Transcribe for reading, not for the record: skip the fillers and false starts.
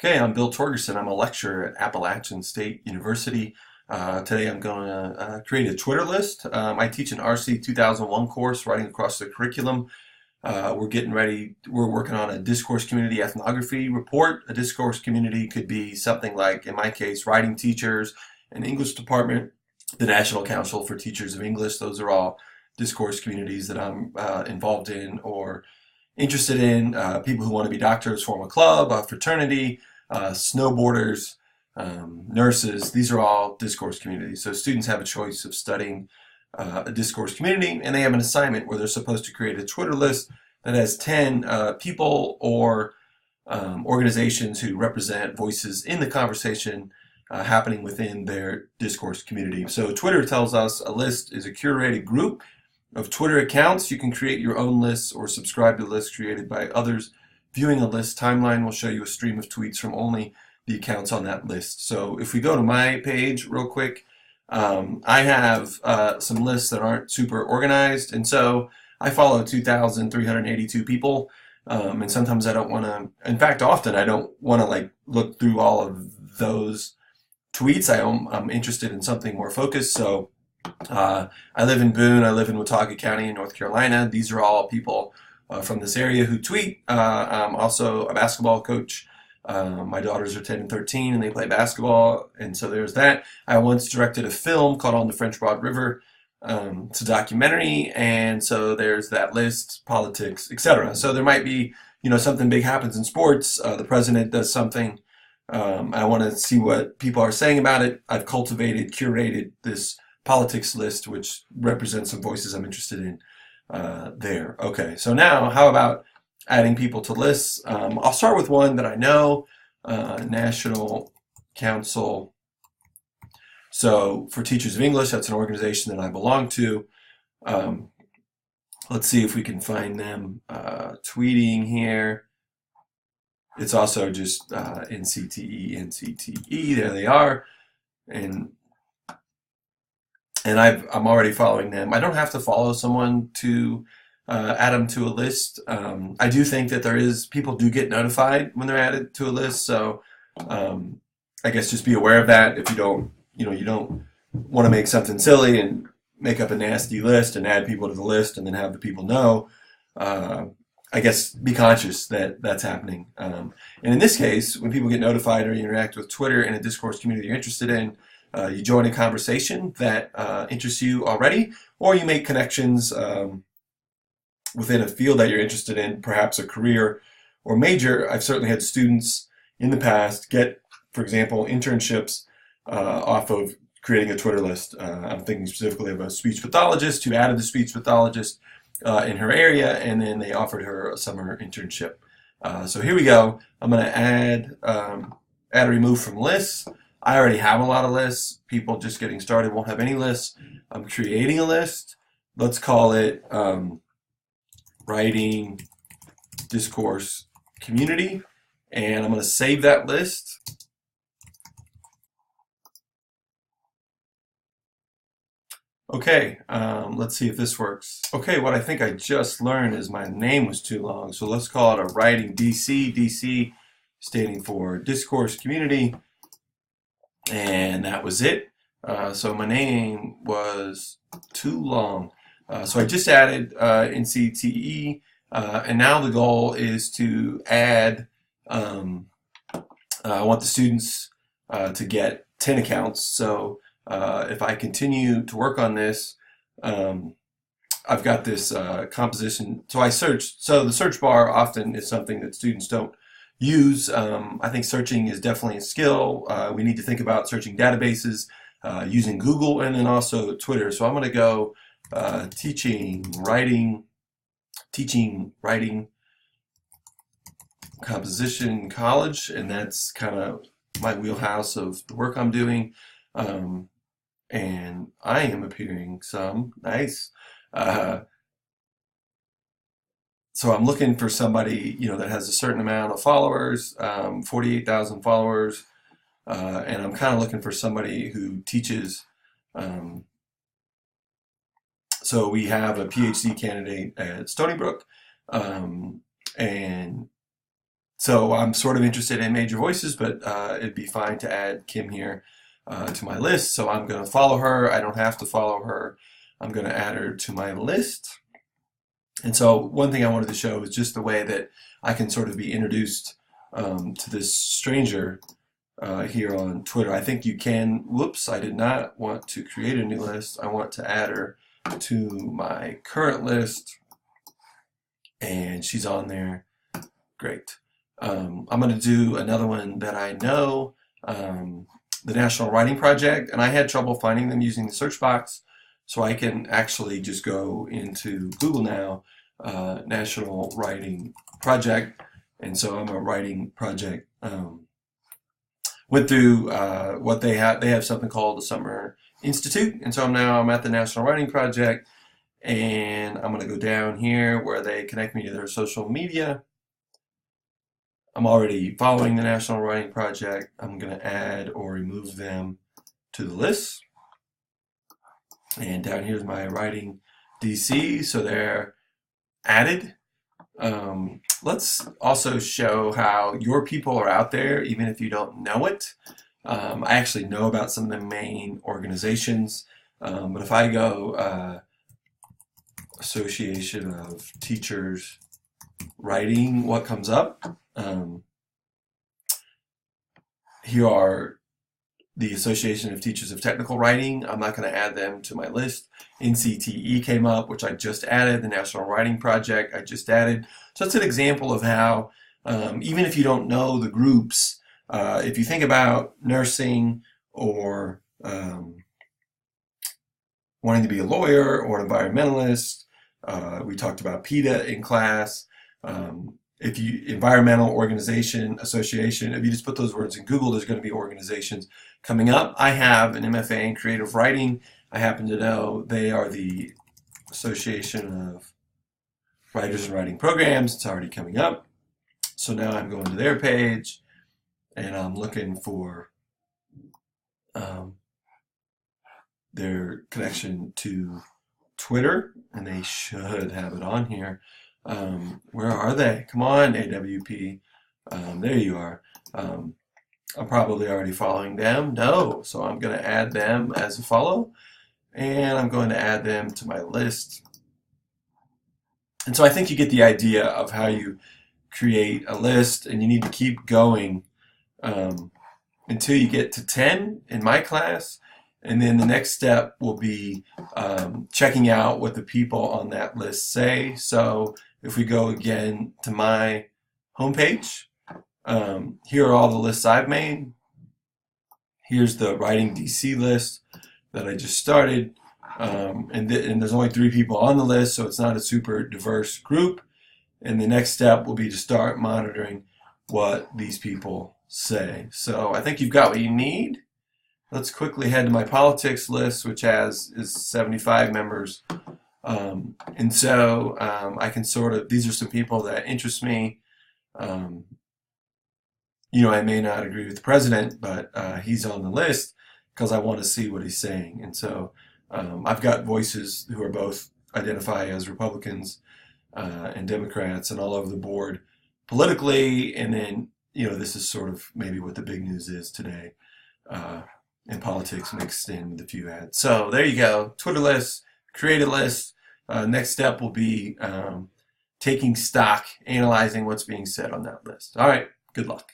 Okay, I'm Bill Torgerson. I'm a lecturer at Appalachian State University. Today I'm going to create a Twitter list. I teach an RC 2001 course, writing across the curriculum. We're getting ready, we're working on a discourse community ethnography report. A discourse community could be something like, in my case, writing teachers, an English department, the National Council for Teachers of English. Those are all discourse communities that I'm involved in or interested in. People who want to be doctors form a club, a fraternity, snowboarders, nurses. These are all discourse communities. So students have a choice of studying a discourse community, and they have an assignment where they're supposed to create a Twitter list that has 10 people or organizations who represent voices in the conversation happening within their discourse community. So Twitter tells us a list is a curated group of Twitter accounts. You can create your own lists or subscribe to lists created by others. Viewing a list timeline will show you a stream of tweets from only the accounts on that list. So if we go to my page real quick, I have some lists that aren't super organized, and so I follow 2,382 people, and sometimes I don't want to, in fact, often I don't want to like look through all of those tweets. I'm interested in something more focused, so I live in Boone, I live in Watauga County in North Carolina. These are all people from this area who tweet. I'm also a basketball coach. My daughters are 10 and 13 and they play basketball, and so there's that. I once directed a film called On the French Broad River. It's a documentary, and so there's that list, politics, etc. So there might be, something big happens in sports. The president does something. I want to see what people are saying about it. I've curated this politics list, which represents some voices I'm interested in there. Okay, so now how about adding people to lists? I'll start with one that I know, National Council. So for Teachers of English, that's an organization that I belong to. Let's see if we can find them tweeting here. It's also just NCTE. There they are. And I'm already following them. I don't have to follow someone to add them to a list. I do think that people do get notified when they're added to a list. So I guess just be aware of that. If you don't want to make something silly and make up a nasty list and add people to the list and then have the people know, I guess be conscious that that's happening. And in this case, when people get notified or you interact with Twitter in a discourse community you're interested in, you join a conversation that interests you already, or you make connections within a field that you're interested in, perhaps a career or major. I've certainly had students in the past get, for example, internships off of creating a Twitter list. I'm thinking specifically of a speech pathologist who added the speech pathologist in her area, and then they offered her a summer internship. So here we go. I'm going to add a remove from lists. I already have a lot of lists. People just getting started won't have any lists. I'm creating a list. Let's call it Writing Discourse Community. And I'm going to save that list. Okay, let's see if this works. Okay, what I think I just learned is my name was too long. So let's call it a Writing DC. DC standing for Discourse Community. And that was it. So my name was too long. So I just added NCTE, and now the goal is to add, I want the students to get 10 accounts. So if I continue to work on this, I've got this composition. So I searched. So the search bar often is something that students don't use. I think searching is definitely a skill. We need to think about searching databases, using Google, and then also Twitter. So I'm going to go teaching writing composition college, and that's kind of my wheelhouse of the work I'm doing. And I am appearing some. Nice. So I'm looking for somebody, that has a certain amount of followers, 48,000 followers, and I'm kind of looking for somebody who teaches. So we have a PhD candidate at Stony Brook, and So I'm sort of interested in major voices, but it'd be fine to add Kim here to my list. So I'm going to follow her. I don't have to follow her. I'm going to add her to my list. And so one thing I wanted to show is just the way that I can sort of be introduced to this stranger here on Twitter. I think you can, whoops, I did not want to create a new list. I want to add her to my current list, and she's on there. Great. I'm going to do another one that I know, the National Writing Project, and I had trouble finding them using the search box, so I can actually just go into Google now, National Writing Project, and so I'm a writing project. Went through what they have. They have something called the Summer Institute, and so I'm at the National Writing Project, and I'm going to go down here where they connect me to their social media. I'm already following the National Writing Project. I'm going to add or remove them to the list. And down here's my writing DC, so they're added. Let's also show how your people are out there, even if you don't know it. I actually know about some of the main organizations, but if I go Association of Teachers Writing, what comes up? Here are the Association of Teachers of Technical Writing. I'm not going to add them to my list. NCTE came up, which I just added. The National Writing Project I just added. So that's an example of how, even if you don't know the groups, if you think about nursing or wanting to be a lawyer or an environmentalist, we talked about PETA in class. If you environmental organization association, if you just put those words in Google, there's going to be organizations coming up. I have an MFA in creative writing. I happen to know they are the Association of Writers and Writing Programs. It's already coming up. So now I'm going to their page and I'm looking for their connection to Twitter, and they should have it on here. Where are they? Come on, AWP. There you are. I'm probably already following them. No, so I'm going to add them as a follow, and I'm going to add them to my list. And so I think you get the idea of how you create a list, and you need to keep going until you get to 10 in my class. And then the next step will be checking out what the people on that list say. So if we go again to my homepage, here are all the lists I've made. Here's the Writing DC list that I just started. And there's only 3 people on the list, so it's not a super diverse group. And the next step will be to start monitoring what these people say. So I think you've got what you need. Let's quickly head to my politics list, which is 75 members. And so I can sort of, these are some people that interest me. You know, I may not agree with the president, but he's on the list because I want to see what he's saying. And so I've got voices who are both identify as Republicans and Democrats and all over the board politically. And then, you know, this is sort of maybe what the big news is today. And politics mixed in with a few ads. So there you go. Twitter list, create a list. Next step will be taking stock, analyzing what's being said on that list. All right. Good luck.